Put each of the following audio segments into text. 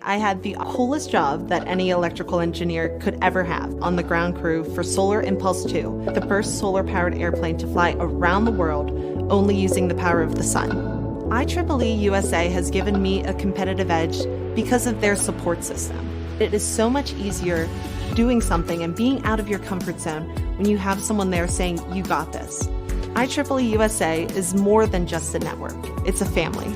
I had the coolest job that any electrical engineer could ever have on the ground crew for Solar Impulse 2, the first solar-powered airplane to fly around the world only using the power of the sun. IEEE USA has given me a competitive edge because of their support system. It is so much easier doing something and being out of your comfort zone when you have someone there saying, "You got this." IEEE USA is more than just a network, it's a family.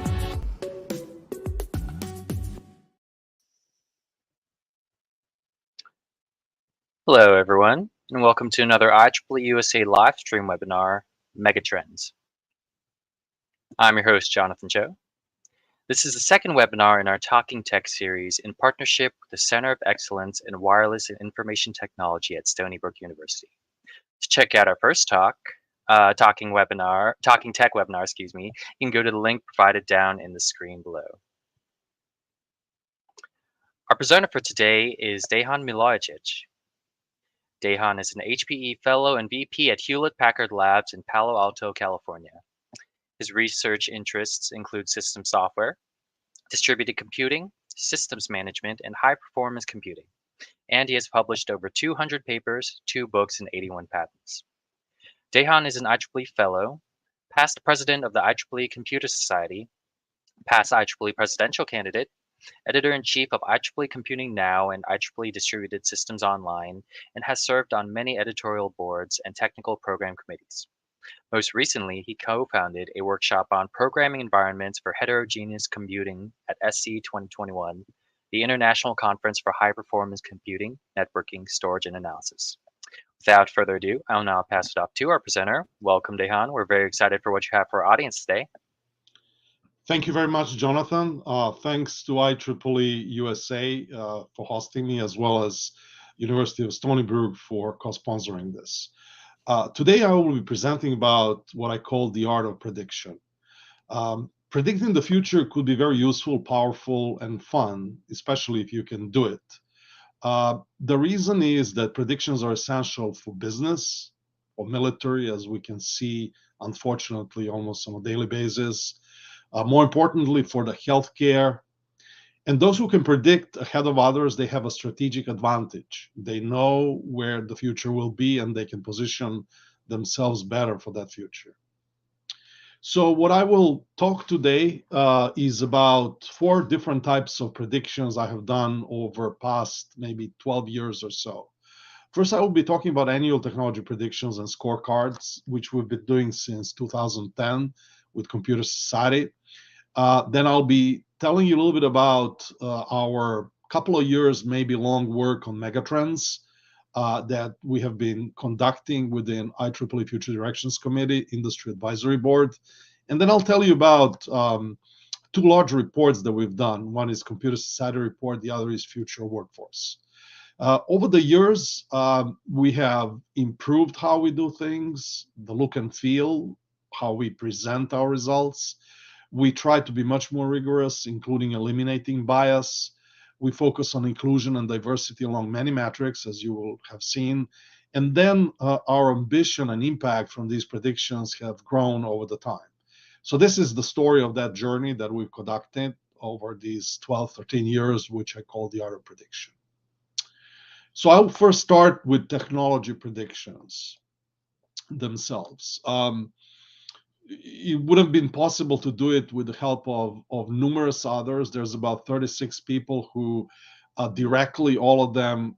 Hello, everyone, and welcome to another IEEE USA live stream webinar, Megatrends. I'm your host, Jonathan Cho. This is the second webinar in our Talking Tech series in partnership with the Center of Excellence in Wireless and Information Technology at Stony Brook University. To check out our first Talking Tech webinar, you can go to the link provided down in the screen below. Our presenter for today is Dejan Milojic. Dejan is an HPE Fellow and VP at Hewlett-Packard Labs in Palo Alto, California. His research interests include system software, distributed computing, systems management, and high-performance computing. And he has published over 200 papers, 2 books, and 81 patents. Dejan is an IEEE Fellow, past president of the IEEE Computer Society, past IEEE presidential candidate, editor-in-chief of IEEE Computing Now and IEEE Distributed Systems Online, and has served on many editorial boards and technical program committees. Most recently, he co-founded a workshop on programming environments for heterogeneous computing at SC 2021, the International Conference for High-Performance Computing, Networking, Storage, and Analysis. Without further ado, I'll now pass it off to our presenter. Welcome, Dejan. We're very excited for what you have for our audience today. Thank you very much, Jonathan. Thanks to IEEE USA for hosting me, as well as University of Stony Brook for co-sponsoring this. Today, I will be presenting about what I call the art of prediction. Predicting the future could be very useful, powerful, and fun, especially if you can do it. The reason is that predictions are essential for business or military, as we can see, unfortunately, almost on a daily basis. More importantly, for the healthcare. And those who can predict ahead of others, they have a strategic advantage. They know where the future will be, and they can position themselves better for that future. So what I will talk today is about 4 different types of predictions I have done over past maybe 12 years or so. First, I will be talking about annual technology predictions and scorecards, which we've been doing since 2010 with Computer Society. Then I'll be telling you a little bit about our couple of years, maybe long work on Megatrends that we have been conducting within IEEE Future Directions Committee, Industry Advisory Board. And then I'll tell you about 2 large reports that we've done. One is Computer Society report, the other is Future Workforce. Over the years, we have improved how we do things, the look and feel, how we present our results. We try to be much more rigorous, including eliminating bias. We focus on inclusion and diversity along many metrics, as you will have seen. And then our ambition and impact from these predictions have grown over the time. So this is the story of that journey that we've conducted over these 12, 13 years, which I call the art of prediction. So I'll first start with technology predictions themselves. It would have been possible to do it with the help of numerous others. There's about 36 people who directly, all of them,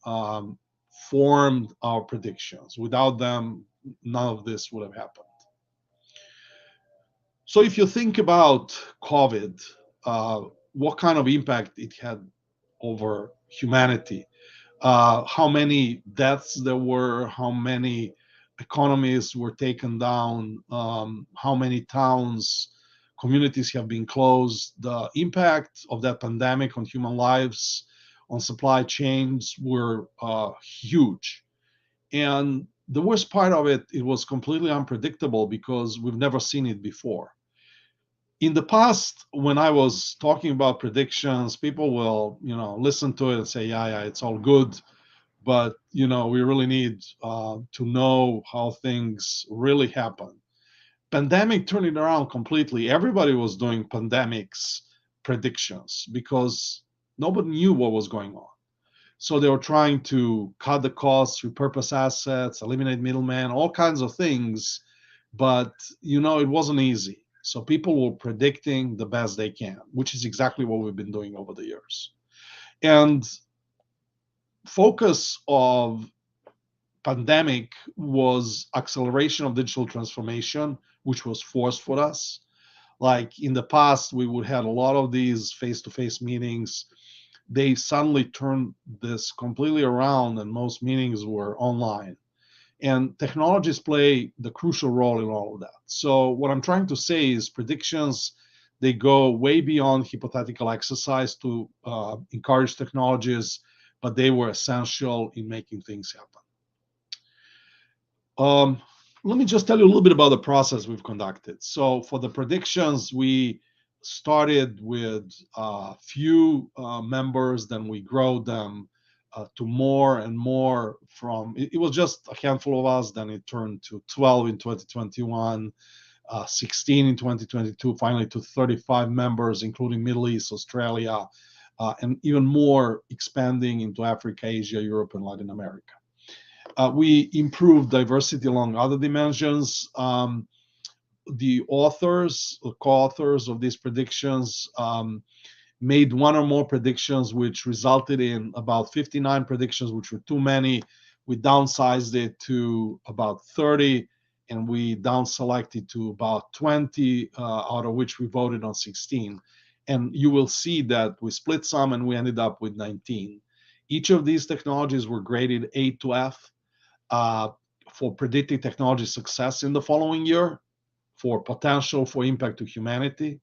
formed our predictions. Without them, none of this would have happened. So if you think about COVID, what kind of impact it had over humanity, how many deaths there were, how many economies were taken down, how many towns, communities have been closed. The impact of that pandemic on human lives, on supply chains were huge. And the worst part of it, it was completely unpredictable because we've never seen it before. In the past, when I was talking about predictions, people will, listen to it and say, yeah, it's all good. But, we really need to know how things really happen. Pandemic turned it around completely. Everybody was doing pandemics predictions because Nobody knew what was going on. So they were trying to cut the costs, repurpose assets, eliminate middlemen, all kinds of things. But it wasn't easy. So people were predicting the best they can, which is exactly what we've been doing over the years. And focus of pandemic was acceleration of digital transformation, which was forced for us. Like in the past, we would have a lot of these face-to-face meetings. They suddenly turned this completely around, and most meetings were online. And technologies play the crucial role in all of that. So what I'm trying to say is predictions, they go way beyond hypothetical exercise to encourage technologies, but they were essential in making things happen. Let me just tell you a little bit about the process we've conducted. So for the predictions, we started with a few members, then we grew them to more and more. It was just a handful of us, then it turned to 12 in 2021, 16 in 2022, finally to 35 members, including Middle East, Australia, and even more expanding into Africa, Asia, Europe, and Latin America. We improved diversity along other dimensions. The authors, the co-authors of these predictions made one or more predictions, which resulted in about 59 predictions, which were too many. We downsized it to about 30, and we down selected to about 20, out of which we voted on 16. And you will see that we split some and we ended up with 19. Each of these technologies were graded A to F for predicting technology success in the following year, for potential for impact to humanity,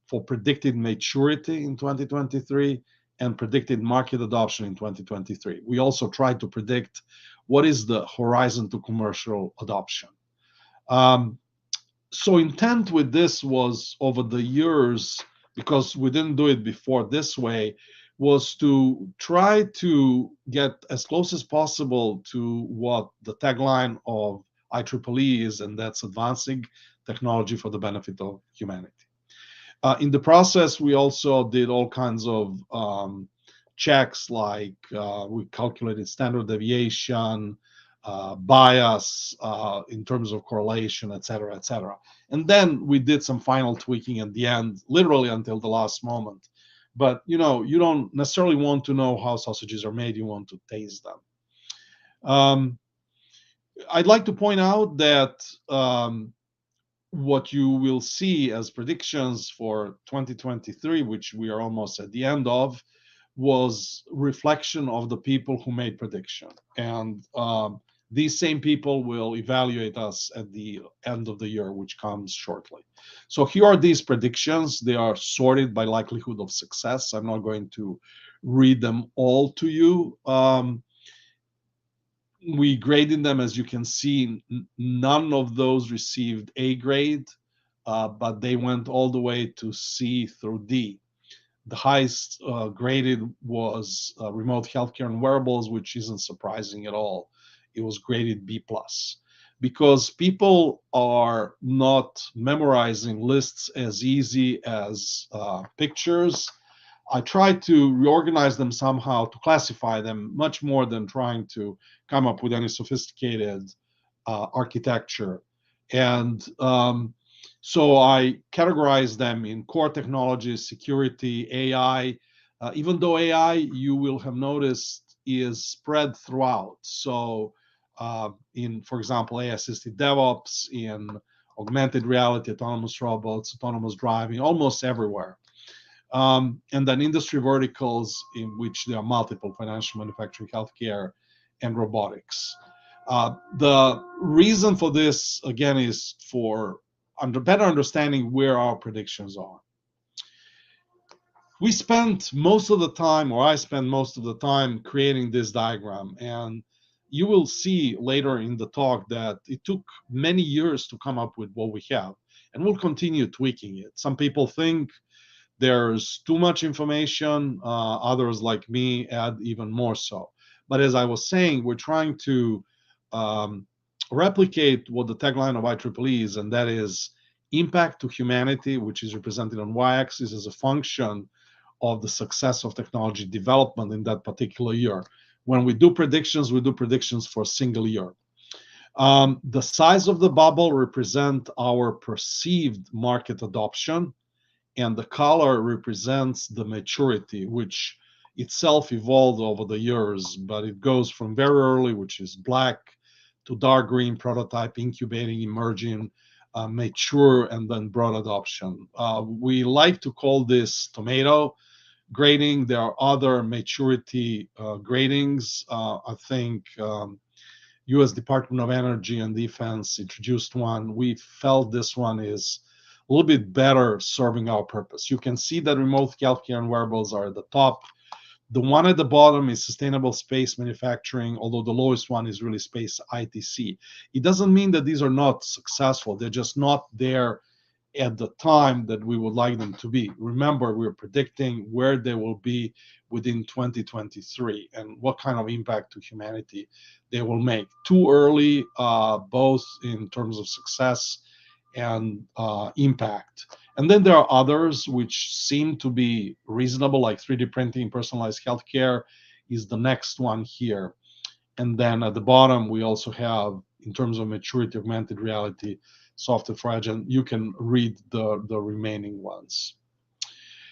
for predicted maturity in 2023, and predicted market adoption in 2023. We also tried to predict what is the horizon to commercial adoption. So intent with this was over the years, because we didn't do it before this way, was to try to get as close as possible to what the tagline of IEEE is, and that's advancing technology for the benefit of humanity. In the process, we also did all kinds of checks, like we calculated standard deviation, bias in terms of correlation, et cetera, et cetera. And then we did some final tweaking at the end, literally until the last moment. But you don't necessarily want to know how sausages are made, you want to taste them. I'd like to point out that what you will see as predictions for 2023, which we are almost at the end of, was reflection of the people who made prediction. And these same people will evaluate us at the end of the year, which comes shortly. So here are these predictions. They are sorted by likelihood of success. I'm not going to read them all to you. We graded them, as you can see. None of those received A grade, but they went all the way to C through D. The highest graded was remote healthcare and wearables, which isn't surprising at all. It was graded B+, because people are not memorizing lists as easy as pictures. I tried to reorganize them somehow to classify them much more than trying to come up with any sophisticated architecture. And so I categorized them in core technologies, security, AI. Even though AI, you will have noticed, is spread throughout. So in, for example, AI-assisted DevOps, in augmented reality, autonomous robots, autonomous driving, almost everywhere. And then industry verticals in which there are multiple: financial, manufacturing, healthcare, and robotics. The reason for this, again, is for better understanding where our predictions are. We spent most of the time, or I spent most of the time, creating this diagram. And you will see later in the talk that it took many years to come up with what we have. And we'll continue tweaking it. Some people think there's too much information. Others, like me, add even more so. But as I was saying, we're trying to replicate what the tagline of IEEE is, and that is impact to humanity, which is represented on y-axis as a function of the success of technology development in that particular year. When we do predictions for a single year. The size of the bubble represent our perceived market adoption, and the color represents the maturity, which itself evolved over the years, but it goes from very early, which is black, to dark green, prototype, incubating, emerging, mature, and then broad adoption. We like to call this tomato grading. There are other maturity gradings. I think U.S. Department of Energy and Defense introduced one. We felt this one is a little bit better serving our purpose. You can see that remote healthcare and wearables are at the top. The one at the bottom is sustainable space manufacturing, although the lowest one is really space ITC. It doesn't mean that these are not successful. They're just not there at the time that we would like them to be. Remember, we're predicting where they will be within 2023 and what kind of impact to humanity they will make. Too early, both in terms of success and impact. And then there are others which seem to be reasonable, like 3D printing, personalized healthcare is the next one here. And then at the bottom, we also have, in terms of maturity, augmented reality, software for edge, and you can read the remaining ones.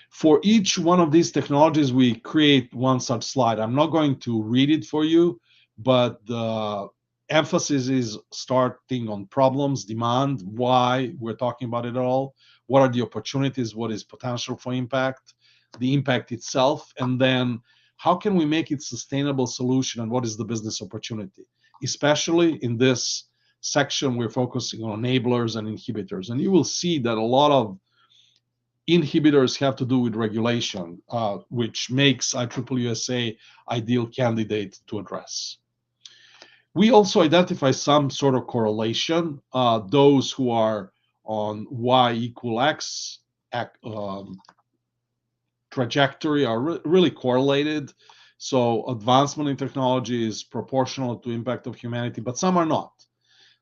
For each one of these technologies, we create one such slide. I'm not going to read it for you, but the emphasis is starting on problems, demand, why we're talking about it all, what are the opportunities, what is potential for impact, the impact itself, and then how can we make it sustainable solution, and what is the business opportunity. Especially in this section, we're focusing on enablers and inhibitors. And you will see that a lot of inhibitors have to do with regulation, which makes IEEE USA ideal candidate to address. We also identify some sort of correlation. Those who are on Y equal X trajectory are really correlated. So advancement in technology is proportional to impact of humanity, but some are not.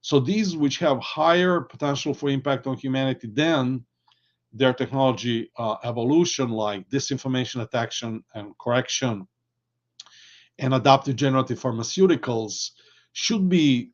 So these which have higher potential for impact on humanity than their technology evolution, like disinformation detection and correction and adaptive generative pharmaceuticals, should be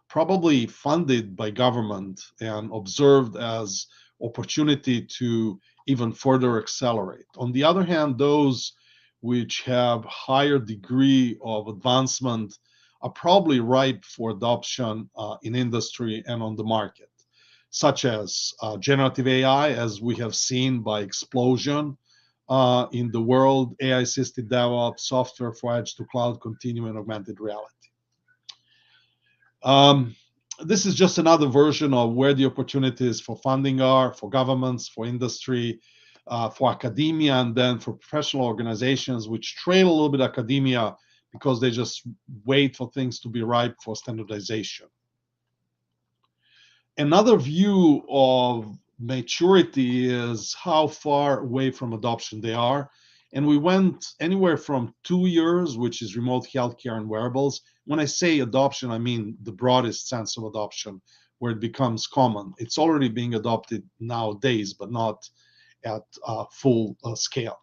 probably funded by government and observed as opportunity to even further accelerate. On the other hand, those which have higher degree of advancement are probably ripe for adoption in industry and on the market, such as generative AI, as we have seen by explosion in the world, AI-assisted DevOps, software for edge to cloud, continuum, and augmented reality. This is just another version of where the opportunities for funding are, for governments, for industry, for academia, and then for professional organizations, which trail a little bit academia because they just wait for things to be ripe for standardization. Another view of maturity is how far away from adoption they are. And we went anywhere from 2 years, which is remote healthcare and wearables. When I say adoption, I mean the broadest sense of adoption, where it becomes common. It's already being adopted nowadays, but not at full scale.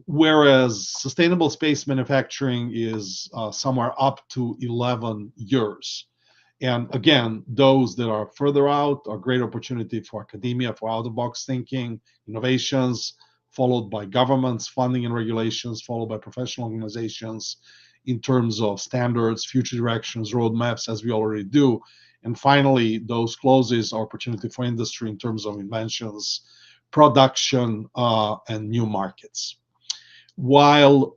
Whereas sustainable space manufacturing is somewhere up to 11 years. And again, those that are further out are great opportunity for academia, for out-of-the-box thinking, innovations, followed by governments, funding and regulations, followed by professional organizations in terms of standards, future directions, roadmaps, as we already do. And finally, those closes are opportunity for industry in terms of inventions, production, and new markets. While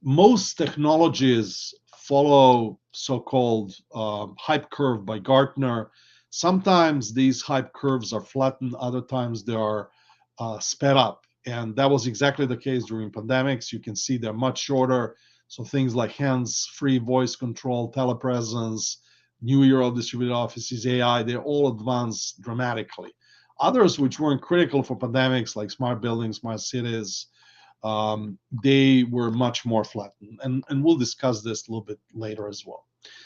most technologies follow so-called hype curve by Gartner, sometimes these hype curves are flattened, other times they are sped up. And that was exactly the case during pandemics. You can see they're much shorter. So things like hands-free voice control, telepresence, new era of distributed offices, AI, they all advanced dramatically. Others which weren't critical for pandemics, like smart buildings, smart cities, they were much more flattened. And we'll discuss this a little bit later as well.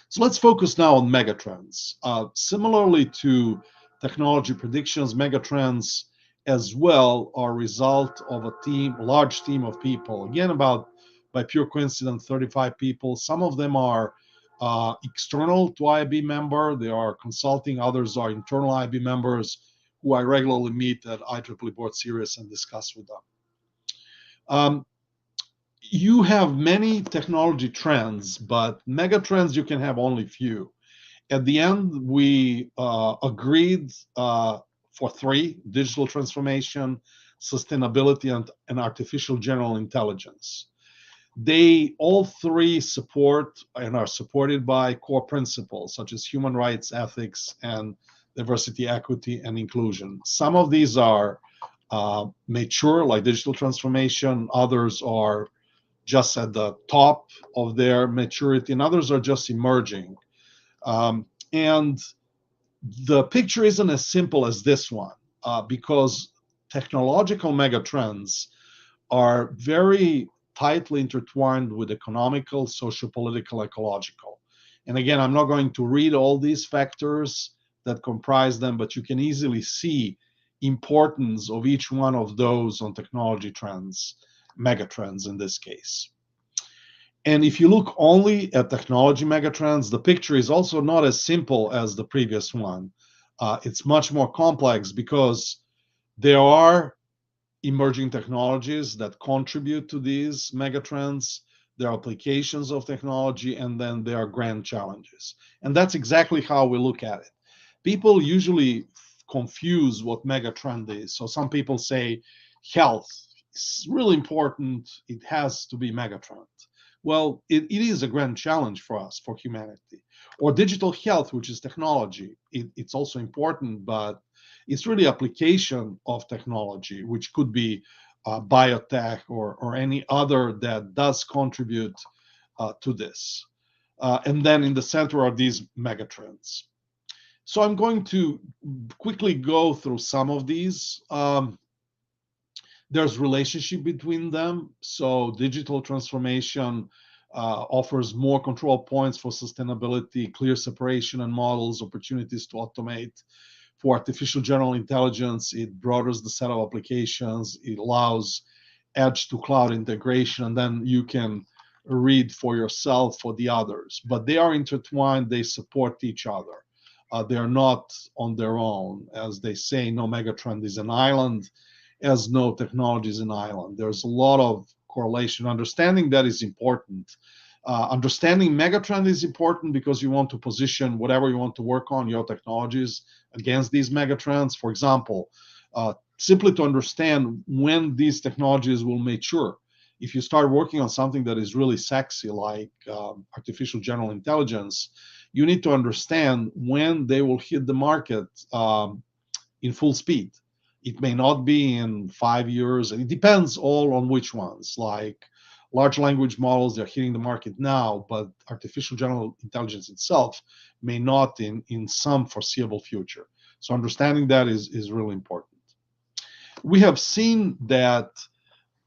So let's focus now on megatrends. Similarly to technology predictions, megatrends as well are a result of a large team of people. Again, about by pure coincidence, 35 people. Some of them are external to IAB member. They are consulting. Others are internal IAB members who I regularly meet at IEEE Board Series and discuss with them. You have many technology trends, but mega trends you can have only few. At the end, we agreed for three: digital transformation, sustainability, and artificial general intelligence. They all three support and are supported by core principles such as human rights, ethics, and diversity, equity, and inclusion. Some of these are mature, like digital transformation. Others are just at the top of their maturity, and others are just emerging. And the picture isn't as simple as this one because technological megatrends are very tightly intertwined with economical, socio-political, ecological. And again, I'm not going to read all these factors that comprise them, but you can easily see importance of each one of those on technology trends, megatrends in this case. And if you look only at technology megatrends, the picture is also not as simple as the previous one. It's much more complex because there are emerging technologies that contribute to these megatrends. There are applications of technology, and then there are grand challenges. And that's exactly how we look at it. People usually confuse what megatrend is. So some people say health is really important. It has to be megatrend. Well, it is a grand challenge for us, for humanity. Or digital health, which is technology. It's also important, but it's really application of technology, which could be biotech or any other that does contribute to this. And then in the center are these megatrends. So I'm going to quickly go through some of these. There's relationship between them. So digital transformation offers more control points for sustainability, clear separation and models, opportunities to automate. For artificial general intelligence, it broadens the set of applications. It allows edge to cloud integration, and then you can read for yourself for the others. But they are intertwined. They support each other. They are not on their own. As they say, no megatrend is an island, as no technology is an island. There's a lot of correlation. Understanding that is important. Understanding megatrend is important because you want to position whatever you want to work on, your technologies, against these megatrends. For example, simply to understand when these technologies will mature. If you start working on something that is really sexy, like artificial general intelligence, you need to understand when they will hit the market in full speed. It may not be in 5 years, and it depends all on which ones. Like large language models, they're hitting the market now, but artificial general intelligence itself may not in some foreseeable future. So understanding that is really important. We have seen that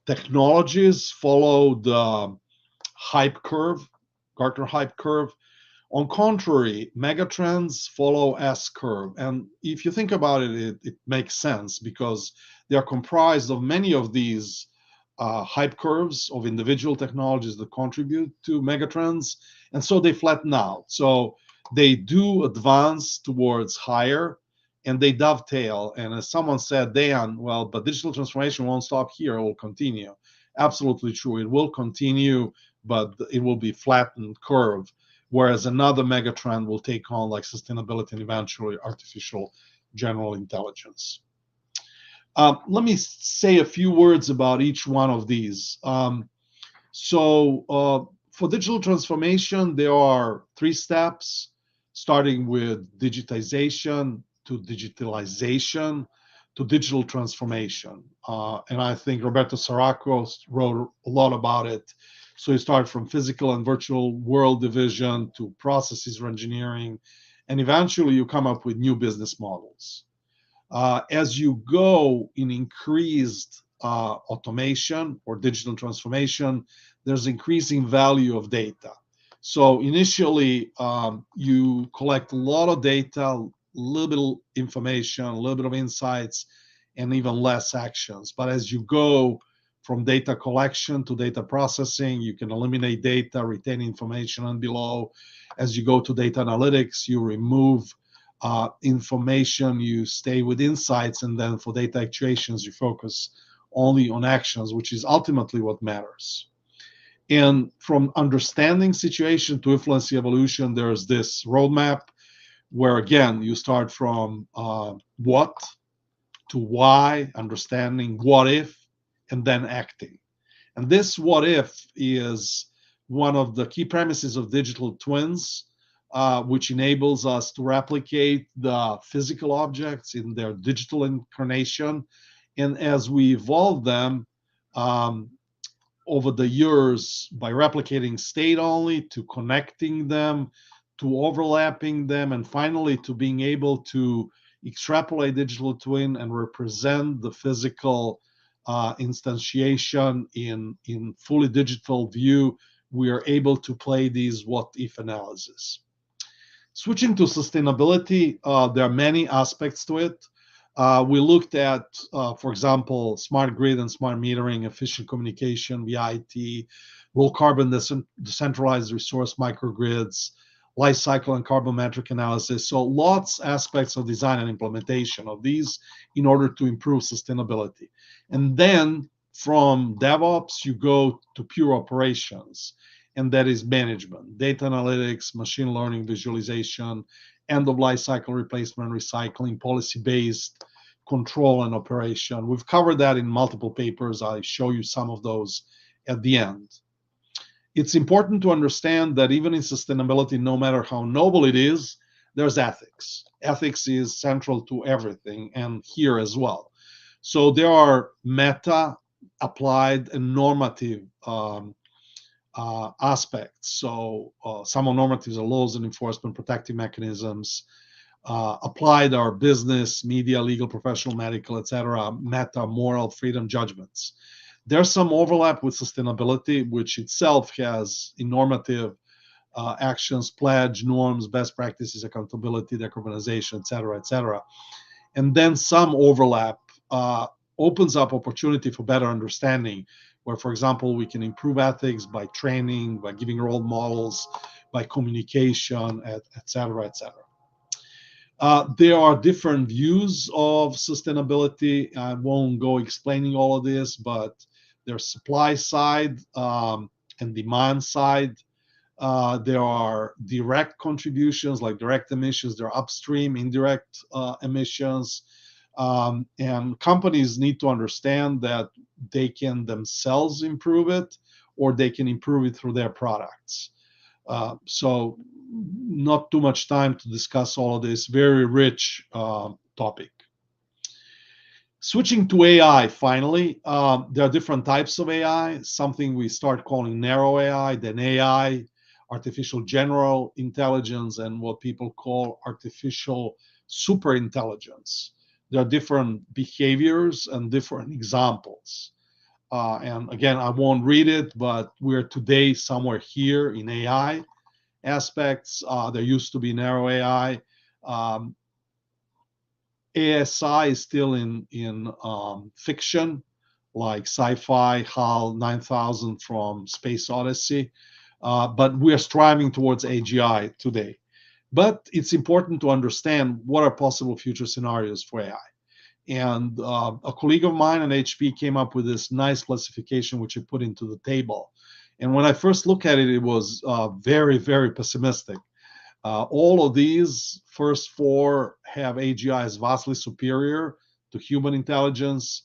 technologies follow the hype curve, Gartner hype curve. On contrary, megatrends follow S curve. And if you think about it, it makes sense because they are comprised of many of these hype curves of individual technologies that contribute to megatrends. And so they flatten out. So they do advance towards higher and they dovetail. And as someone said, Dejan, well, but digital transformation won't stop here, it will continue. Absolutely true. It will continue, but it will be flattened curve. Whereas another megatrend will take on like sustainability and eventually artificial general intelligence. Let me say a few words about each one of these. For digital transformation, there are 3 steps, starting with digitization to digitalization to digital transformation. And I think Roberto Saraco wrote a lot about it. So you start from physical and virtual world division to processes engineering, and eventually you come up with new business models. As you go in increased automation or digital transformation, there's increasing value of data. So initially, you collect a lot of data, a little bit of information, a little bit of insights, and even less actions. But as you go from data collection to data processing, you can eliminate data, retain information, and below. As you go to data analytics, you remove information, you stay with insights, and then for data actuations, you focus only on actions, which is ultimately what matters. And from understanding situation to influence evolution, there's this roadmap where, again, you start from what to why, understanding what if, and then acting. And this what if is one of the key premises of digital twins, which enables us to replicate the physical objects in their digital incarnation. And as we evolve them over the years by replicating state only to connecting them, to overlapping them, and finally to being able to extrapolate digital twin and represent the physical instantiation in fully digital view, we are able to play these what if analysis. Switching to sustainability, there are many aspects to it. We looked at, for example, smart grid and smart metering, efficient communication via IT, low carbon decentralized resource microgrids, life cycle and carbon-metric analysis. So lots aspects of design and implementation of these in order to improve sustainability. And then from DevOps, you go to pure operations, and that is management, data analytics, machine learning, visualization, end of life cycle replacement, recycling, policy-based control and operation. We've covered that in multiple papers. I show you some of those at the end. It's important to understand that even in sustainability, no matter how noble it is, there's ethics. Ethics is central to everything, and here as well. So there are meta, applied, and normative aspects. So some are normatives are laws and enforcement protective mechanisms. Applied are business, media, legal, professional, medical, etc. Meta, moral, freedom, judgments. There's some overlap with sustainability, which itself has normative actions, pledge, norms, best practices, accountability, decarbonization, etc., etc. And then some overlap opens up opportunity for better understanding, where, for example, we can improve ethics by training, by giving role models, by communication, etc., etc. There are different views of sustainability. I won't go explaining all of this, but there's supply side and demand side. There are direct contributions like direct emissions. There are upstream, indirect emissions. And companies need to understand that they can themselves improve it, or they can improve it through their products. So not too much time to discuss all of this. Very rich topic. Switching to AI, finally, there are different types of AI. Something we start calling narrow AI, then AI, artificial general intelligence, and what people call artificial superintelligence. There are different behaviors and different examples. And again, I won't read it, but we're today somewhere here in AI aspects. There used to be narrow AI. ASI is still in fiction, like sci-fi, HAL 9000 from Space Odyssey. But we're striving towards AGI today. But it's important to understand what are possible future scenarios for AI. And a colleague of mine at HP came up with this nice classification, which he put into the table. And when I first looked at it, it was very, very pessimistic. All of these first four have AGI as vastly superior to human intelligence.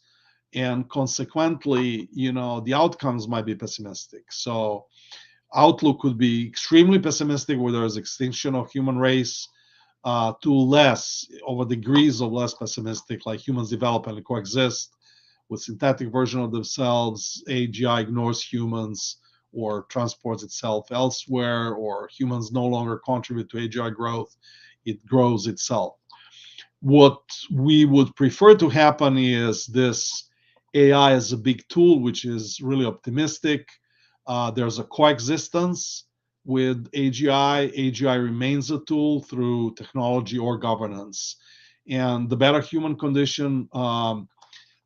And consequently, the outcomes might be pessimistic. So outlook could be extremely pessimistic, where there's extinction of human race, to less, over degrees of less pessimistic, like humans develop and coexist with synthetic version of themselves, AGI ignores humans or transports itself elsewhere, or humans no longer contribute to AGI growth, it grows itself. What we would prefer to happen is this AI as a big tool, which is really optimistic. There's a coexistence with AGI. AGI remains a tool through technology or governance. And the better human condition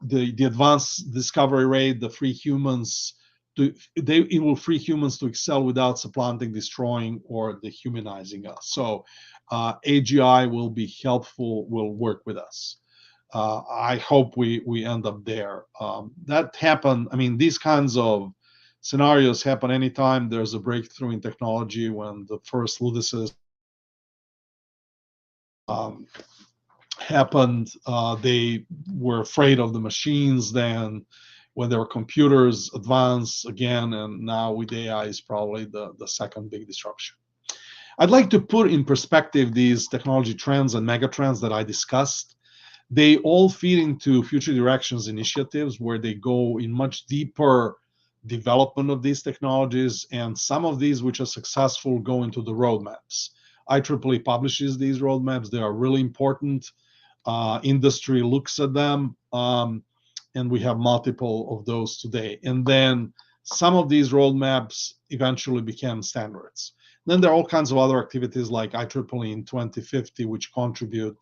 the advanced discovery rate, the free humans it will free humans to excel without supplanting, destroying, or dehumanizing us. So AGI will be helpful, will work with us. I hope we end up there. That happened. I mean, these kinds of scenarios happen anytime there's a breakthrough in technology. When the first Ludices happened, they were afraid of the machines. Then when there were computers advanced again, and now with AI is probably the second big disruption. I'd like to put in perspective these technology trends and megatrends that I discussed. They all feed into future directions initiatives where they go in much deeper development of these technologies, and some of these which are successful go into the roadmaps. IEEE publishes these roadmaps. They are really important. Industry looks at them, and we have multiple of those today. And then some of these roadmaps eventually became standards. Then there are all kinds of other activities like IEEE in 2050, which contribute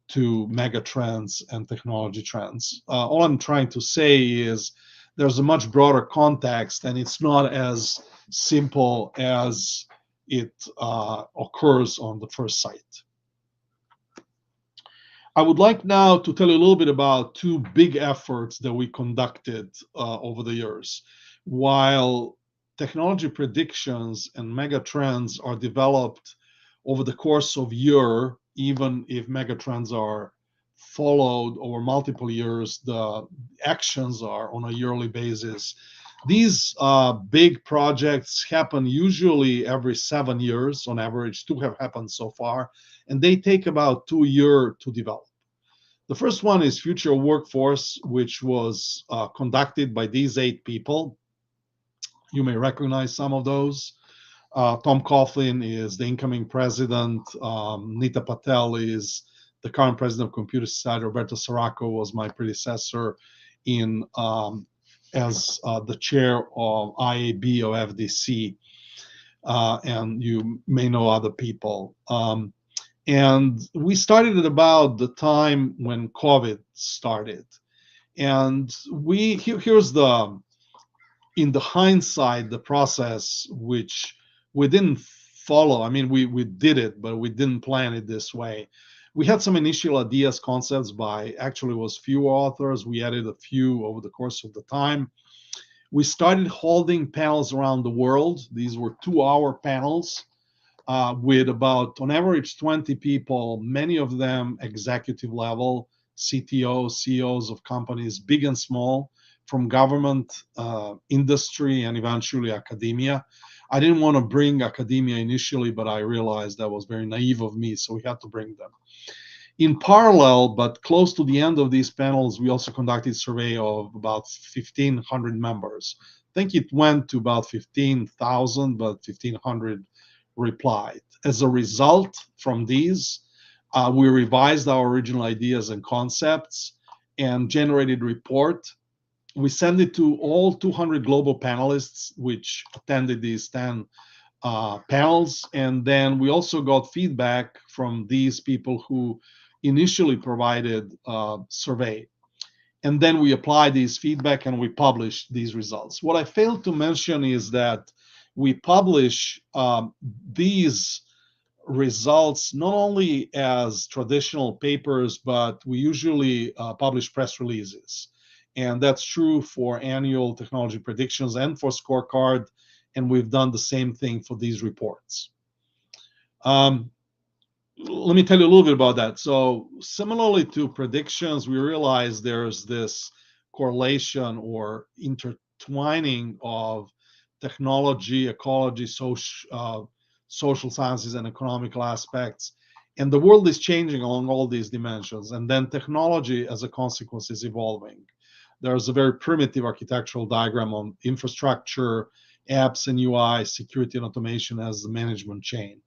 to mega trends and technology trends. All I'm trying to say is there's a much broader context, and it's not as simple as it occurs on the first sight. I would like now to tell you a little bit about two big efforts that we conducted over the years. While technology predictions and mega trends are developed over the course of a year, even if mega trends are followed over multiple years, the actions are on a yearly basis. These big projects happen usually every 7 years on average. Two have happened so far, and they take about 2 years to develop. The first one is Future Workforce, which was conducted by these 8 people. You may recognize some of those. Tom Coughlin is the incoming president. Nita Patel is the current president of Computer Society. Roberto Saraco was my predecessor in as the chair of IAB of FDC, and you may know other people. And we started at about the time when COVID started. And here's in the hindsight, the process which we didn't follow. I mean, we did it, but we didn't plan it this way. We had some initial ideas, concepts by, actually was few authors. We added a few over the course of the time. We started holding panels around the world. These were 2-hour panels with about, on average, 20 people, many of them executive level, CTOs, CEOs of companies, big and small, from government, industry, and eventually academia. I didn't want to bring academia initially, but I realized that was very naive of me, so we had to bring them. In parallel, but close to the end of these panels, we also conducted a survey of about 1,500 members. I think it went to about 15,000, but 1,500 replied. As a result from these, we revised our original ideas and concepts and generated a report. We sent it to all 200 global panelists, which attended these 10 panels. And then we also got feedback from these people who initially provided a survey. And then we applied these feedback and we published these results. What I failed to mention is that we publish these results not only as traditional papers, but we usually publish press releases. And that's true for annual technology predictions and for scorecard. And we've done the same thing for these reports. Let me tell you a little bit about that. So similarly to predictions, we realize there's this correlation or intertwining of technology, ecology, social sciences, and economical aspects. And the world is changing along all these dimensions. And then technology, as a consequence, is evolving. There's a very primitive architectural diagram on infrastructure, apps and UI, security and automation as the management chain.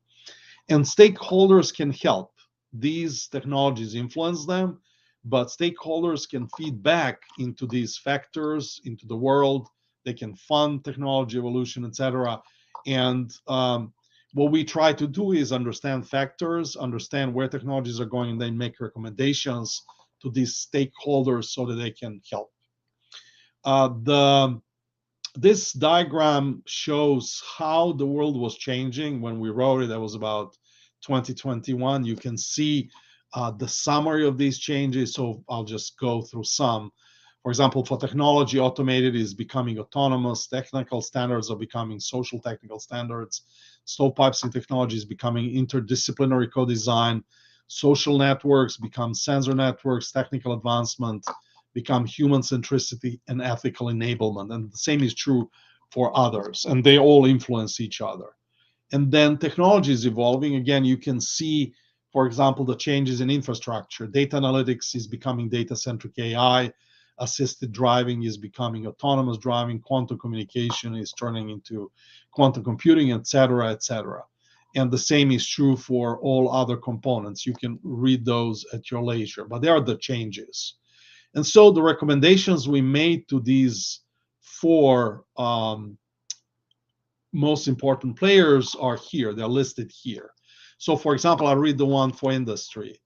And stakeholders can help. These technologies influence them, but stakeholders can feed back into these factors, into the world. They can fund technology evolution, etc. And what we try to do is understand factors, understand where technologies are going, and then make recommendations to these stakeholders so that they can help. This diagram shows how the world was changing when we wrote it. That was about 2021. You can see the summary of these changes. So I'll just go through some. For example, for technology, automated is becoming autonomous. Technical standards are becoming social technical standards. Stovepipes in technology is becoming interdisciplinary co-design. Social networks become sensor networks. Technical advancement become human centricity and ethical enablement. And the same is true for others. And they all influence each other. And then technology is evolving. Again, you can see, for example, the changes in infrastructure. Data analytics is becoming data-centric AI. Assisted driving is becoming autonomous driving. Quantum communication is turning into quantum computing, et cetera, et cetera. And the same is true for all other components. You can read those at your leisure, but they are the changes. And so the recommendations we made to these four most important players are here. They're listed here. So for example, I'll read the one for industry.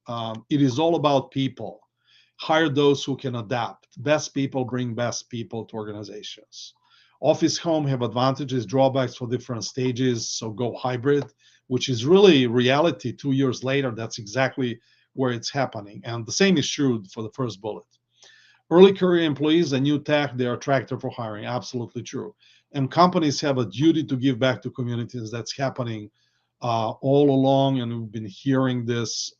It is all about people. Hire those who can adapt. Best people bring best people to organizations. Office home have advantages, drawbacks for different stages. So go hybrid, which is really reality 2 years later. That's exactly where it's happening. And the same is true for the first bullet. Early career employees and new tech, they are attractive for hiring. Absolutely true. And companies have a duty to give back to communities. That's happening all along. And we've been hearing this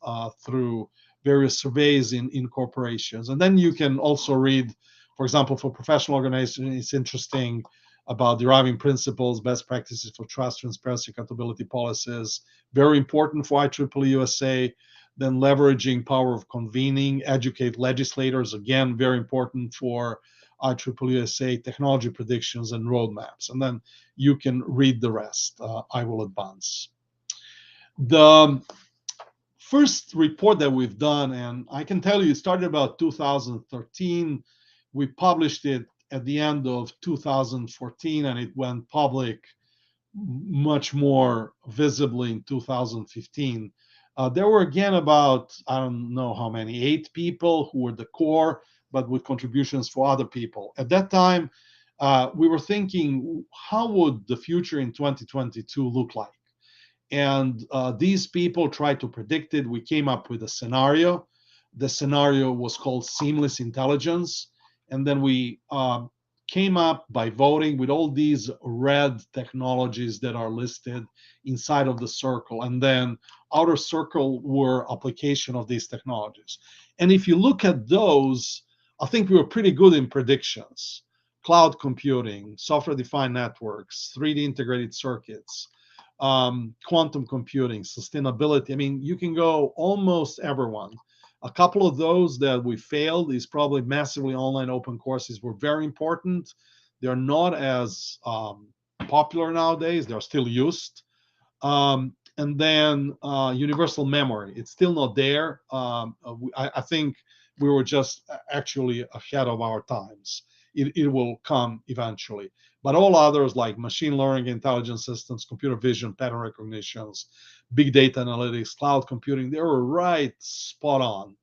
through various surveys in corporations. And then you can also read, for example, for professional organizations, it's interesting about deriving principles, best practices for trust, transparency, accountability policies. Very important for IEEE USA. Then leveraging power of convening, educate legislators. Again, very important for IEEE USA, technology predictions and roadmaps. And then you can read the rest. I will advance. The first report that we've done, and I can tell you it started about 2013. We published it at the end of 2014, and it went public much more visibly in 2015. There were again about, I don't know how many, 8 people who were the core, but with contributions for other people. At that time, we were thinking, how would the future in 2022 look like? And these people tried to predict it. We came up with a scenario. The scenario was called seamless intelligence. And then we came up by voting with all these red technologies that are listed inside of the circle. And then outer circle were application of these technologies. And if you look at those, I think we were pretty good in predictions. Cloud computing, software-defined networks, 3D integrated circuits, quantum computing, sustainability. I mean, you can go almost everyone. A couple of those that we failed is probably massively online open courses were very important. They're not as popular nowadays. They're still used. And then universal memory. It's still not there. I think we were just actually ahead of our times. It will come eventually. But all others like machine learning, intelligence systems, computer vision, pattern recognitions, big data analytics, cloud computing, they were right spot on.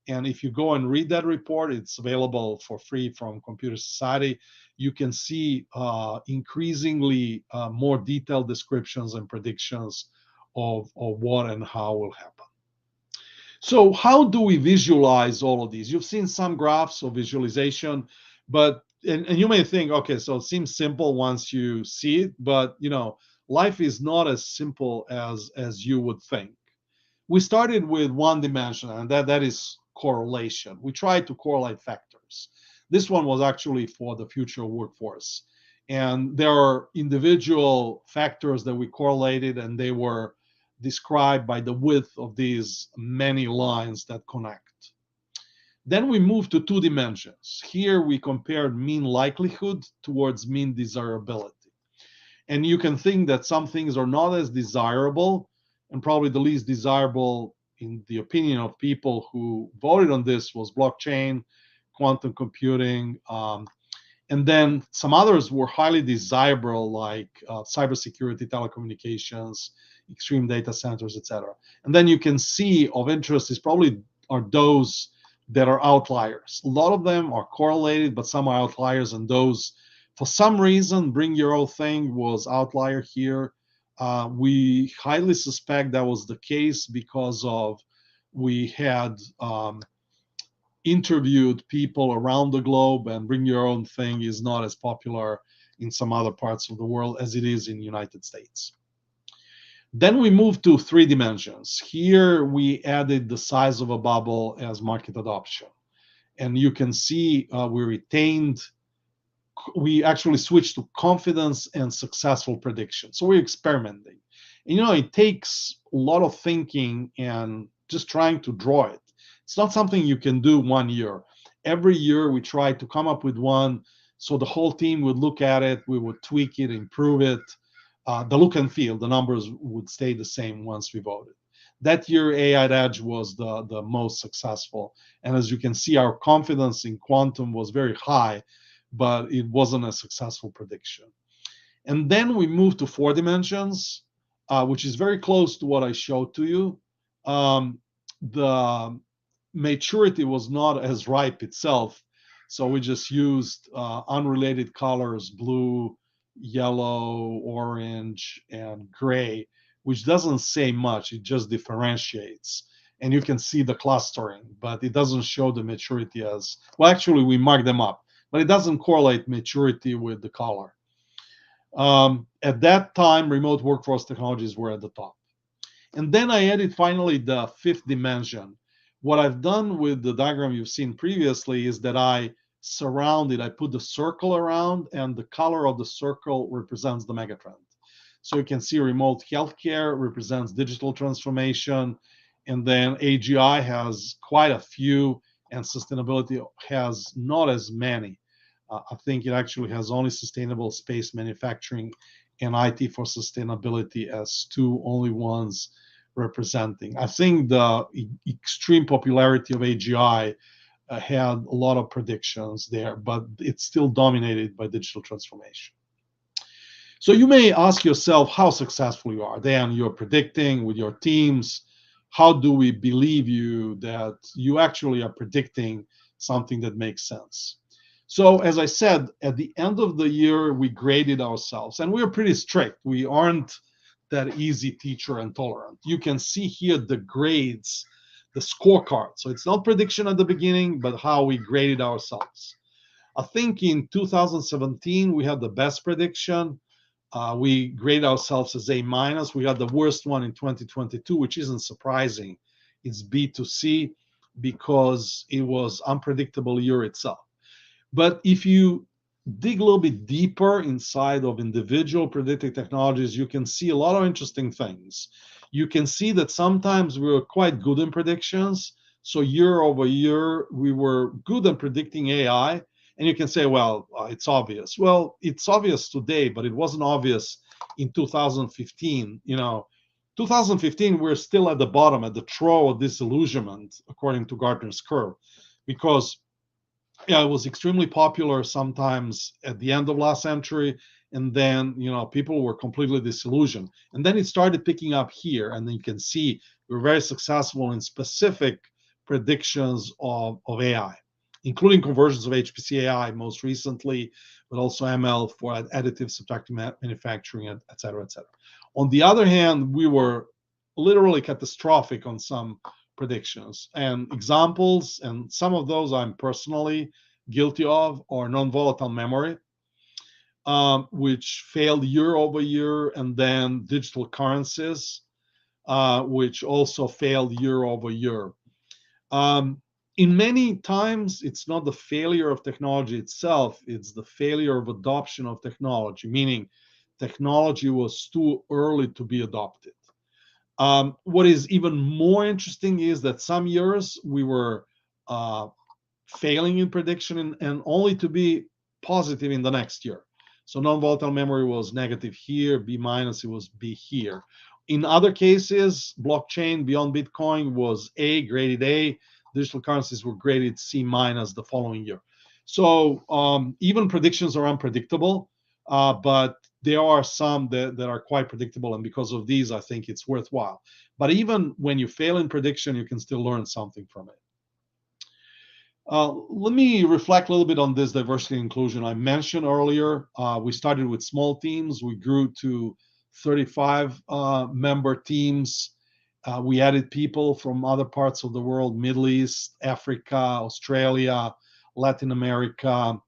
And if you go and read that report, it's available for free from Computer Society. You can see increasingly more detailed descriptions and predictions of what and how will happen. So how do we visualize all of these? You've seen some graphs of visualization, but and you may think, okay, so it seems simple once you see it, but life is not as simple as you would think. We started with one dimension, and that is correlation. We tried to correlate factors. This one was actually for the future workforce. And there are individual factors that we correlated, and they were described by the width of these many lines that connect. Then we moved to 2 dimensions. Here we compared mean likelihood towards mean desirability. And you can think that some things are not as desirable, and probably the least desirable in the opinion of people who voted on this was blockchain, quantum computing, and then some others were highly desirable, like cybersecurity, telecommunications, extreme data centers, etc. And then you can see of interest is probably are those that are outliers. A lot of them are correlated, but some are outliers, and those, for some reason, bring your own thing was outlier here. We highly suspect that was the case because of we had interviewed people around the globe, and bring your own thing is not as popular in some other parts of the world as it is in the United States. Then we moved to 3 dimensions. Here we added the size of a bubble as market adoption. And you can see we actually switched to confidence and successful prediction. So we're experimenting. And, it takes a lot of thinking and just trying to draw it. It's not something you can do 1 year. Every year we try to come up with one. So the whole team would look at it, we would tweak it, improve it. The look and feel, the numbers would stay the same once we voted. That year, AI Edge was the most successful. And as you can see, our confidence in quantum was very high, but it wasn't a successful prediction. And then we moved to 4 dimensions, which is very close to what I showed to you. The maturity was not as ripe itself, so we just used unrelated colors, blue, yellow, orange, and gray, which doesn't say much. It just differentiates. And you can see the clustering, but it doesn't show the maturity as, well, actually, we mark them up, but it doesn't correlate maturity with the color. At that time, remote workforce technologies were at the top. And then I added finally the 5th dimension. What I've done with the diagram you've seen previously is that I put the circle around, and the color of the circle represents the megatrend. So you can see remote healthcare represents digital transformation, and then AGI has quite a few, and sustainability has not as many. I think it actually has only sustainable space manufacturing and IT for sustainability as 2 only ones representing. I think the extreme popularity of AGI had a lot of predictions there, but it's still dominated by digital transformation. So you may ask yourself how successful you are. Dan, you're predicting with your teams. How do we believe you that you actually are predicting something that makes sense? So as I said, at the end of the year, we graded ourselves, and we were pretty strict. We aren't that easy teacher and tolerant. You can see here the grades, the scorecard. So it's not prediction at the beginning, but how we graded ourselves. I think in 2017, we had the best prediction. We graded ourselves as A-. We had the worst one in 2022, which isn't surprising. It's B to C because it was unpredictable year itself. But if you dig a little bit deeper inside of individual predictive technologies, you can see a lot of interesting things. You can see that sometimes we were quite good in predictions. So year over year, we were good at predicting AI. And you can say, well, it's obvious. Well, it's obvious today, but it wasn't obvious in 2015. 2015, we're still at the bottom, at the trough of disillusionment, according to Gartner's curve, because it was extremely popular sometimes at the end of last century, and then people were completely disillusioned, and then it started picking up here, and then you can see we're very successful in specific predictions of AI, including conversions of HPC AI most recently, but also ML for additive subtractive manufacturing, et cetera, et cetera. On the other hand, we were literally catastrophic on some predictions, and examples, and some of those I'm personally guilty of, are non-volatile memory, which failed year over year, and then digital currencies, which also failed year over year. In many times, it's not the failure of technology itself, it's the failure of adoption of technology, meaning technology was too early to be adopted. What is even more interesting is that some years we were failing in prediction and only to be positive in the next year. So non-volatile memory was negative here, B-, it was B here. In other cases, blockchain beyond Bitcoin was A, graded A. Digital currencies were graded C- the following year. So even predictions are unpredictable, but there are some that are quite predictable, and because of these, I think it's worthwhile. But even when you fail in prediction, you can still learn something from it. Let me reflect a little bit on this diversity and inclusion. I mentioned earlier, we started with small teams. We grew to 35 member teams. We added people from other parts of the world, Middle East, Africa, Australia, Latin America,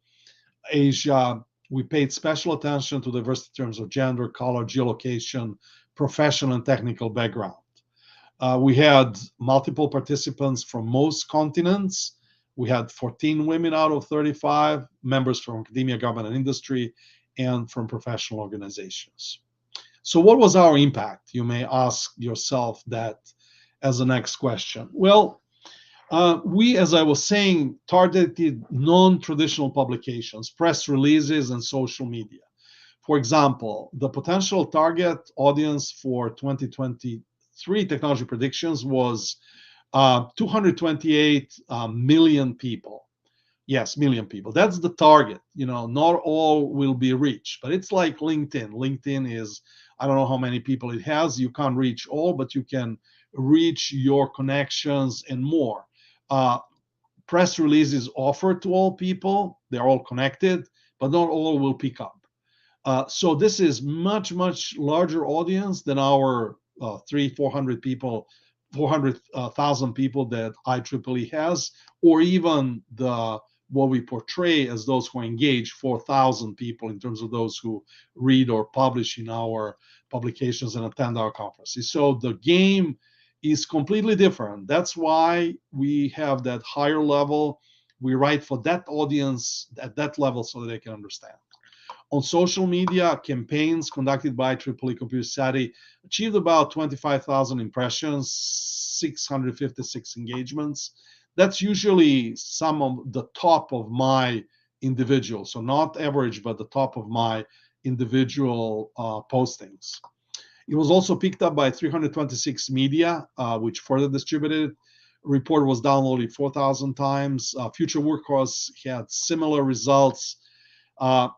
Asia. We paid special attention to diversity in terms of gender, color, geolocation, professional and technical background. We had multiple participants from most continents. We had 14 women out of 35, members from academia, government, and industry, and from professional organizations. So, what was our impact? You may ask yourself that as the next question. Well, we, as I was saying, targeted non-traditional publications, press releases, and social media. For example, the potential target audience for 2023 technology predictions was 228 million people. Yes, million people. That's the target. Not all will be reached, but it's like LinkedIn. LinkedIn is, I don't know how many people it has. You can't reach all, but you can reach your connections and more. Press releases offered to all people. They're all connected, but not all will pick up. So this is much, much larger audience than our 400 people, 400,000 people that IEEE has, or even what we portray as those who engage, 4,000 people in terms of those who read or publish in our publications and attend our conferences. So the game is completely different. That's why we have that higher level. We write for that audience at that level so that they can understand. On social media, campaigns conducted by IEEE Computer Study achieved about 25,000 impressions, 656 engagements. That's usually some of the top of my individual, so not average, but the top of my individual postings. It was also picked up by 326 media, which further distributed. Report was downloaded 4,000 times. Future Workforce had similar results,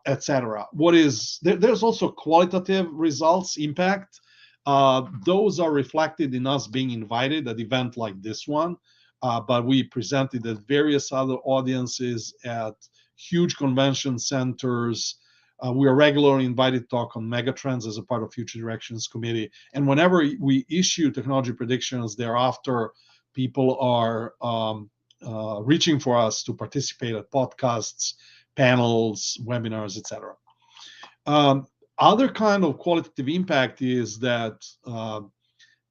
etc. There's also qualitative results impact. Those are reflected in us being invited at event like this one, but we presented at various other audiences at huge convention centers. We are regularly invited to talk on Megatrends as a part of Future Directions Committee. And whenever we issue technology predictions thereafter, people are reaching for us to participate at podcasts, panels, webinars, etc. Other kind of qualitative impact is that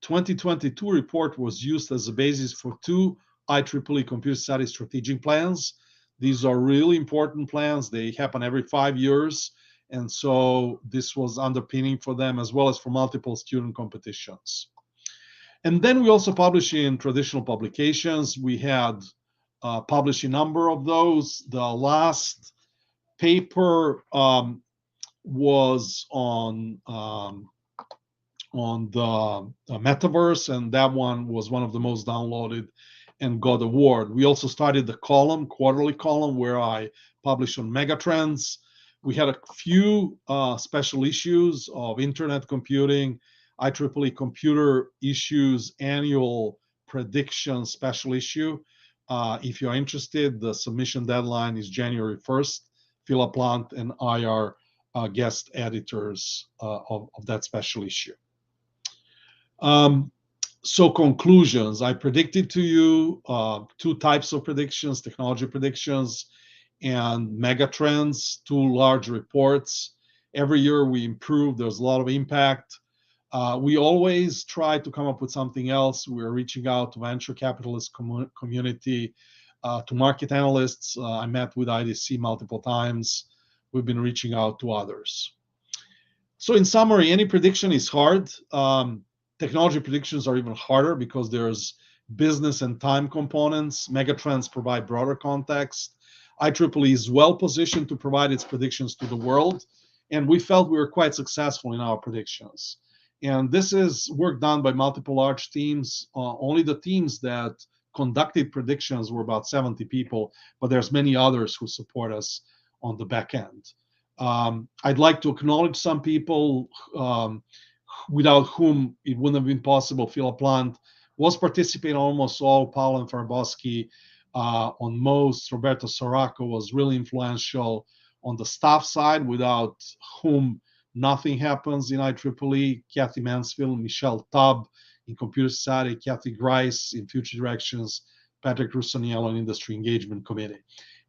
2022 report was used as a basis for 2 IEEE Computer Studies strategic plans. These are really important plans. They happen every 5 years. And so this was underpinning for them, as well as for multiple student competitions. And then we also publish in traditional publications. We had published a number of those. The last paper was on the metaverse, and that one was one of the most downloaded and got award. We also started the quarterly column, where I publish on Megatrends. We had a few special issues of Internet Computing, IEEE Computer Issues Annual Prediction Special Issue. If you're interested, the submission deadline is January 1st. Philip Plant and I are guest editors of that special issue. So conclusions, I predicted to you 2 types of predictions, technology predictions and megatrends, 2 large reports. Every year we improve, there's a lot of impact. We always try to come up with something else. We're reaching out to venture capitalist community, to market analysts. I met with IDC multiple times. We've been reaching out to others. So in summary, any prediction is hard. Technology predictions are even harder because there's business and time components. Megatrends provide broader context. IEEE is well positioned to provide its predictions to the world, and we felt we were quite successful in our predictions. And this is work done by multiple large teams. Only the teams that conducted predictions were about 70 people, but there's many others who support us on the back end. I'd like to acknowledge some people without whom it wouldn't have been possible. Philip Plant was participating almost all. Paul and Farbowski on most. Roberto Soracco was really influential on the staff side, without whom nothing happens in IEEE. Kathy Mansfield, Michelle Tubb in Computer Society, Kathy Grice in Future Directions, Patrick Russoniello in Industry Engagement Committee.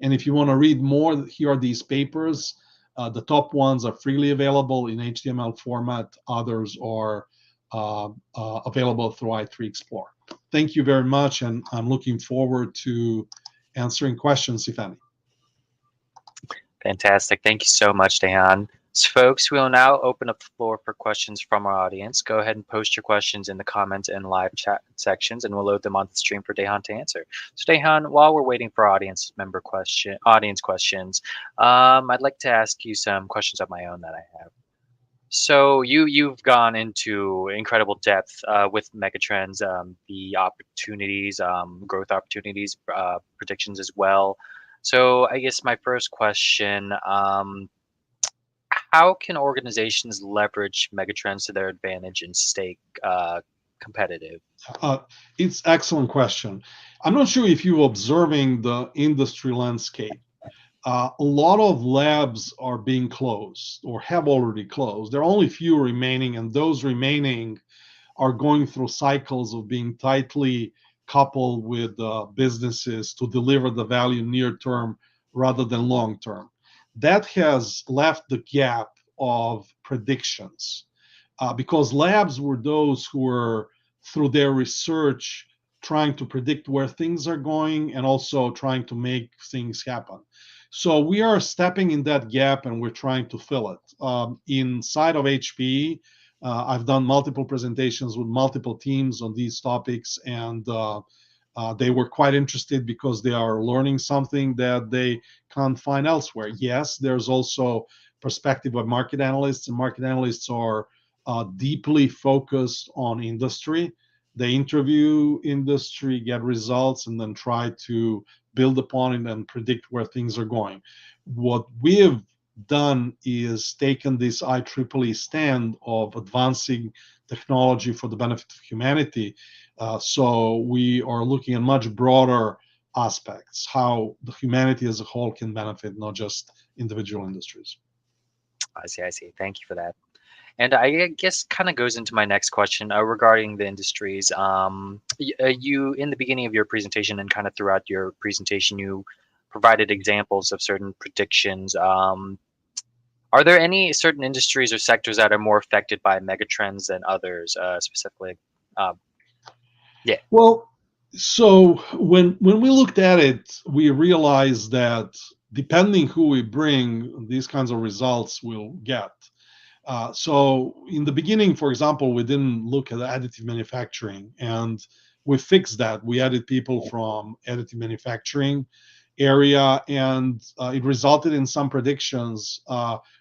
And if you want to read more, here are these papers. The top ones are freely available in HTML format. Others are available through i3 Explore. Thank you very much, and I'm looking forward to answering questions, if any. Fantastic. Thank you so much, Dejan. So, folks, we will now open up the floor for questions from our audience. Go ahead and post your questions in the comments and live chat sections, and we'll load them onto the stream for Dejan to answer. So, Dejan, while we're waiting for audience questions, I'd like to ask you some questions of my own that I have. So you've gone into incredible depth with Megatrends, the opportunities, growth opportunities, predictions as well. So I guess my first question, how can organizations leverage Megatrends to their advantage and stay competitive? It's an excellent question. I'm not sure if you're observing the industry landscape. A lot of labs are being closed or have already closed. There are only few remaining, and those remaining are going through cycles of being tightly coupled with businesses to deliver the value near term rather than long term. That has left the gap of predictions, because labs were those who were, through their research, trying to predict where things are going and also trying to make things happen. So we are stepping in that gap, and we're trying to fill it. Inside of HPE, I've done multiple presentations with multiple teams on these topics, and they were quite interested because they are learning something that they can't find elsewhere. Yes, there's also perspective of market analysts, and market analysts are deeply focused on industry. They interview industry, get results, and then try to build upon it and predict where things are going. What we have done is taken this IEEE stand of advancing technology for the benefit of humanity. So we are looking at much broader aspects, how the humanity as a whole can benefit, not just individual industries. I see. Thank you for that. And I guess kind of goes into my next question regarding the industries. You, in the beginning of your presentation and kind of throughout your presentation, you provided examples of certain predictions. Are there any certain industries or sectors that are more affected by megatrends than others, specifically? Yeah. Well, so when we looked at it, we realized that depending who we bring, these kinds of results will get. So in the beginning, for example, we didn't look at additive manufacturing, and we fixed that. We added people from additive manufacturing area, and it resulted in some predictions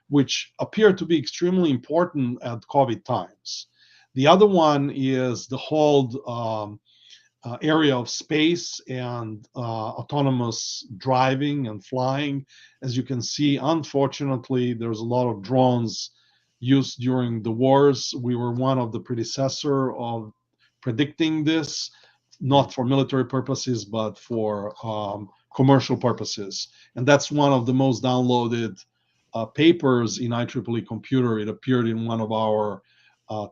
which appear to be extremely important at COVID times. The other one is the whole area of space and autonomous driving and flying. As you can see, unfortunately, there's a lot of drones used during the wars. We were one of the predecessor of predicting this, not for military purposes, but for commercial purposes. And that's one of the most downloaded papers in IEEE Computer. It appeared in one of our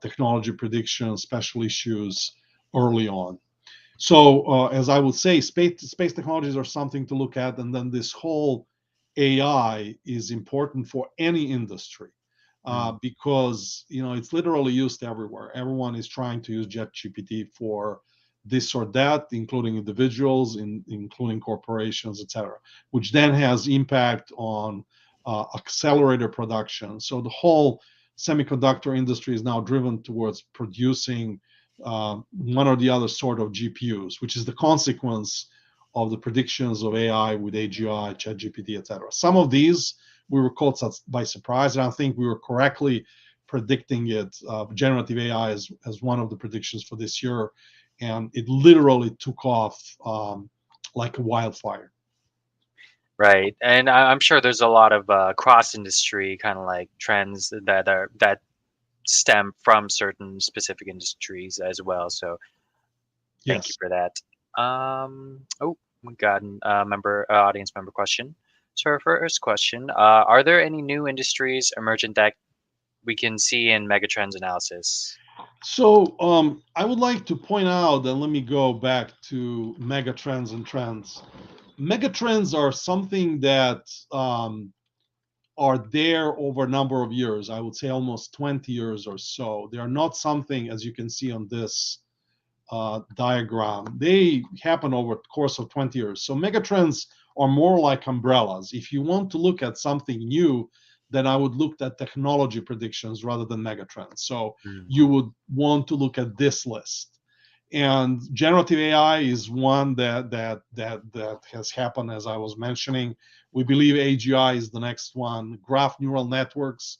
technology prediction special issues early on. So as I would say, space technologies are something to look at, and then this whole AI is important for any industry. Because it's literally used everywhere. Everyone is trying to use ChatGPT for this or that, including individuals, including corporations, etc., which then has impact on accelerator production. So the whole semiconductor industry is now driven towards producing one or the other sort of GPUs, which is the consequence of the predictions of AI with AGI, ChatGPT, etc. Some of these we were caught by surprise, and I think we were correctly predicting it. Generative AI as one of the predictions for this year, and it literally took off like a wildfire. Right, and I'm sure there's a lot of cross-industry kind of like trends that stem from certain specific industries as well. So thank you Yes. for that. Oh, We got a audience member question. So our first question: Are there any new industries emergent that we can see in Megatrends analysis? So I would like to point out, and let me go back to megatrends and trends. Megatrends are something that are there over a number of years. I would say almost 20 years or so. They are not something, as you can see on this diagram. They happen over the course of 20 years. So megatrends are more like umbrellas. If you want to look at something new, then I would look at technology predictions rather than megatrends. So Mm. you would want to look at this list. And generative AI is one that has happened, as I was mentioning. We believe AGI is the next one. Graph neural networks,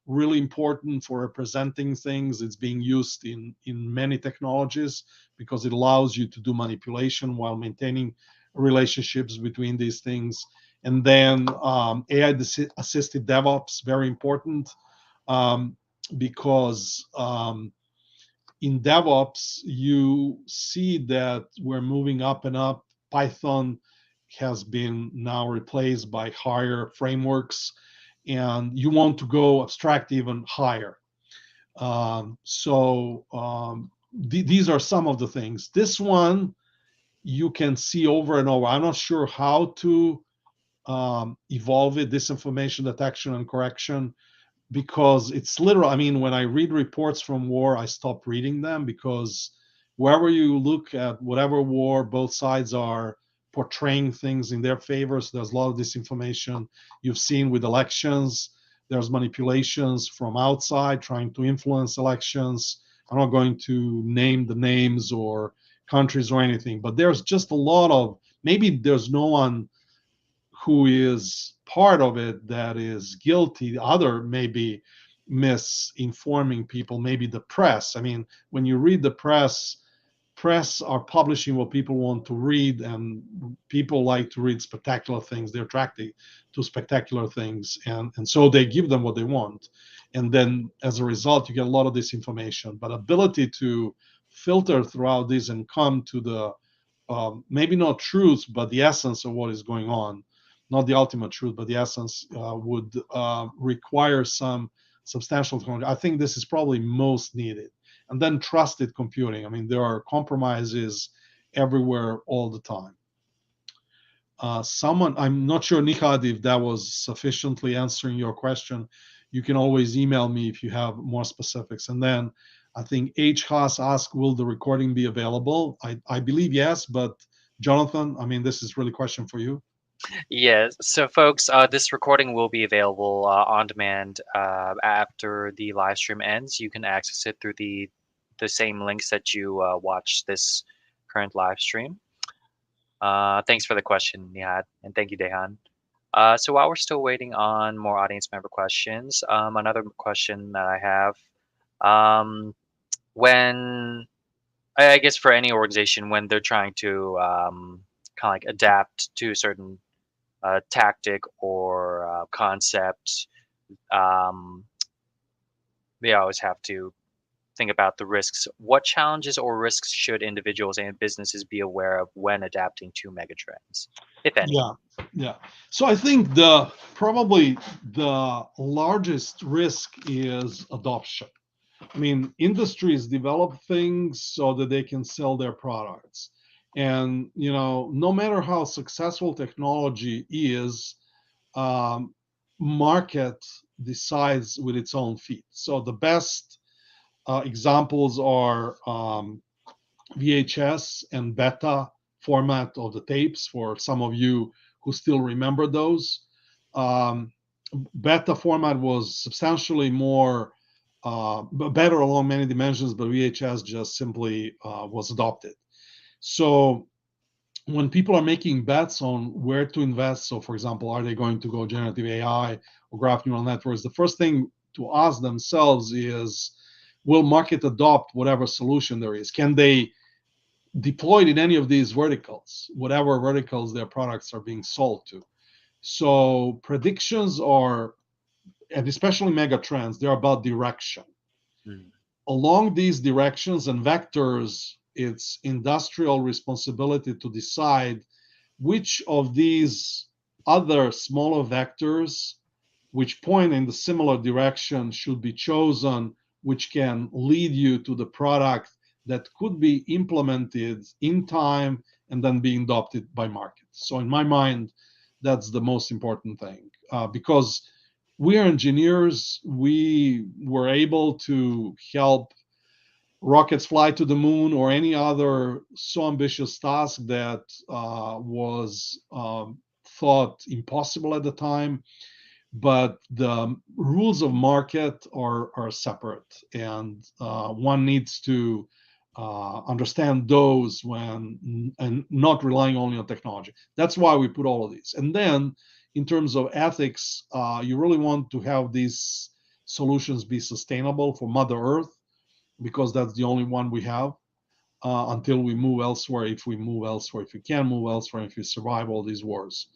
really important for representing things. It's being used in many technologies because it allows you to do manipulation while maintaining relationships between these things. And then AI assisted DevOps, very important, um, because in DevOps, you see that we're moving up and up. Python has been now replaced by higher frameworks, and you want to go abstract even higher. These are some of the things. This one you can see over and over. I'm not sure how to evolve it, this information detection and correction, because it's literal. I mean, when I read reports from war, I stop reading them because wherever you look at whatever war, both sides are portraying things in their favor. So there's a lot of disinformation. You've seen with elections, there's manipulations from outside trying to influence elections. I'm not going to name the names or countries or anything, but there's just a lot of, maybe there's no one who is part of it that is guilty. The other maybe misinforming people, maybe the press. I mean, when you read the press are publishing what people want to read, and people like to read spectacular things. They're attracted to spectacular things, and so they give them what they want. And then as a result, you get a lot of disinformation. But ability to filter throughout this and come to the maybe not truth, but the essence of what is going on, not the ultimate truth, but the essence would require some substantial technology. I think this is probably most needed. And then trusted computing. I mean, there are compromises everywhere all the time. I'm not sure, Nihad, if that was sufficiently answering your question. You can always email me if you have more specifics. And then I think H. Haas asked, will the recording be available? I believe yes, but Jonathan, I mean, this is really a question for you. Yes. So, folks, this recording will be available on demand after the live stream ends. You can access it through the same links that you watch this current live stream. Thanks for the question, Nihat, and thank you, Dehan. So while we're still waiting on more audience member questions, another question that I have, um, when I guess for any organization, when they're trying to kind of like adapt to a certain tactic or concept, um, they always have to think about the risks. What challenges or risks should individuals and businesses be aware of when adapting to megatrends, if any? Yeah, yeah. So I think the probably the largest risk is adoption. I mean, industries develop things so that they can sell their products. And, no matter how successful technology is, market decides with its own feet. So the best examples are VHS and beta format of the tapes for some of you who still remember those. Um, Beta format was substantially more better along many dimensions, but VHS just simply was adopted. So when people are making bets on where to invest, so for example, are they going to go generative AI or graph neural networks, the first thing to ask themselves is, will market adopt whatever solution there is? Can they deploy it in any of these verticals, whatever verticals their products are being sold to? So predictions are, and especially mega trends, they're about direction. Mm. Along these directions and vectors, it's industrial responsibility to decide which of these other smaller vectors which point in the similar direction should be chosen, which can lead you to the product that could be implemented in time and then being adopted by markets. So in my mind, that's the most important thing, because we are engineers. We were able to help rockets fly to the moon or any other so ambitious task that was thought impossible at the time. But the rules of market are separate, and one needs to understand those when, and not relying only on technology. That's why we put all of these. And then in terms of ethics, you really want to have these solutions be sustainable for Mother Earth, because that's the only one we have until we move elsewhere, if we move elsewhere, if we can move elsewhere, if we survive all these wars.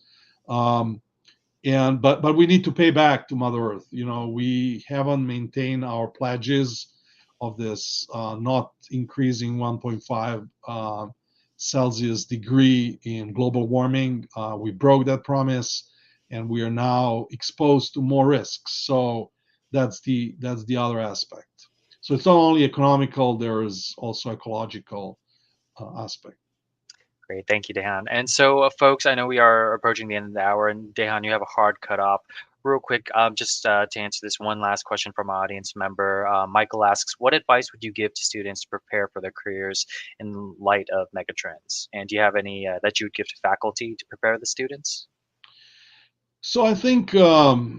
But we need to pay back to Mother Earth. We haven't maintained our pledges of this not increasing 1.5 Celsius degree in global warming. We broke that promise, and we are now exposed to more risks. So that's the other aspect. So it's not only economical, there is also ecological aspect. Great. Thank you, Dejan. And so, folks, I know we are approaching the end of the hour, and Dejan, you have a hard cutoff. Real quick, just to answer this one last question from our audience member, Michael asks, what advice would you give to students to prepare for their careers in light of megatrends? And do you have any that you would give to faculty to prepare the students? So I think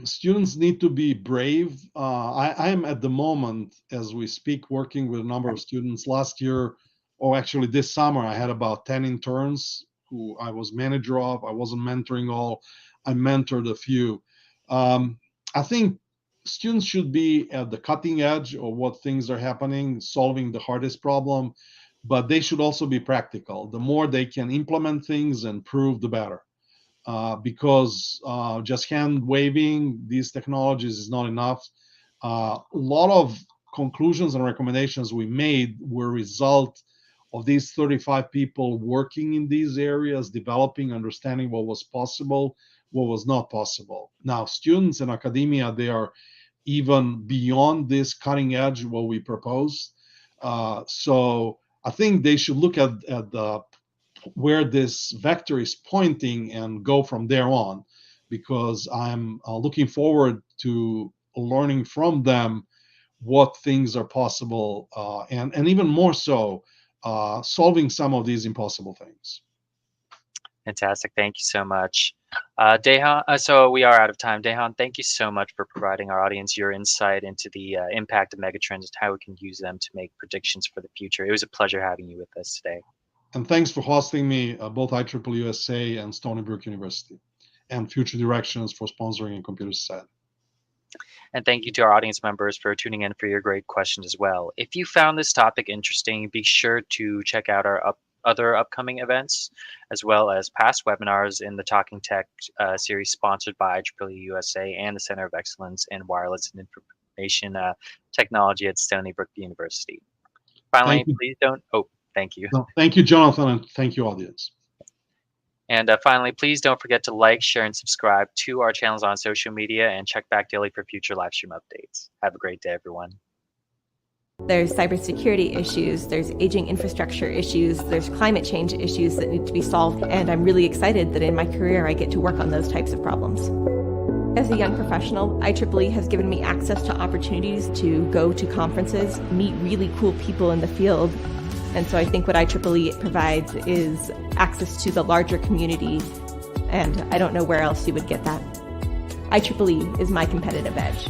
students need to be brave. I am at the moment, as we speak, working with a number of students. Last year, or actually this summer, I had about 10 interns who I was manager of. I wasn't mentoring all. I mentored a few. I think students should be at the cutting edge of what things are happening, solving the hardest problem, but they should also be practical. The more they can implement things and prove, the better. Because just hand waving these technologies is not enough. A lot of conclusions and recommendations we made were a result of these 35 people working in these areas, developing, understanding what was possible, what was not possible. Now, students in academia, they are even beyond this cutting edge, what we proposed. So I think they should look at where this vector is pointing and go from there on, because I'm looking forward to learning from them what things are possible, and even more so, solving some of these impossible things. Fantastic. Thank you so much. Dejan, so we are out of time. Dejan, thank you so much for providing our audience your insight into the impact of megatrends and how we can use them to make predictions for the future. It was a pleasure having you with us today. And thanks for hosting me, both IEEE USA and Stony Brook University, and Future Directions for sponsoring in Computer Society. And thank you to our audience members for tuning in for your great questions as well. If you found this topic interesting, be sure to check out our other upcoming events, as well as past webinars in the Talking Tech series sponsored by IEEE USA and the Center of Excellence in Wireless and Information Technology at Stony Brook University. Finally, please don't, thank you. No, thank you, Jonathan, and thank you, audience. And finally, please don't forget to like, share, and subscribe to our channels on social media, and check back daily for future live stream updates. Have a great day, everyone. There's cybersecurity issues, there's aging infrastructure issues, there's climate change issues that need to be solved, and I'm really excited that in my career I get to work on those types of problems. As a young professional, IEEE has given me access to opportunities to go to conferences, meet really cool people in the field, and so I think what IEEE provides is access to the larger community, and I don't know where else you would get that. IEEE is my competitive edge.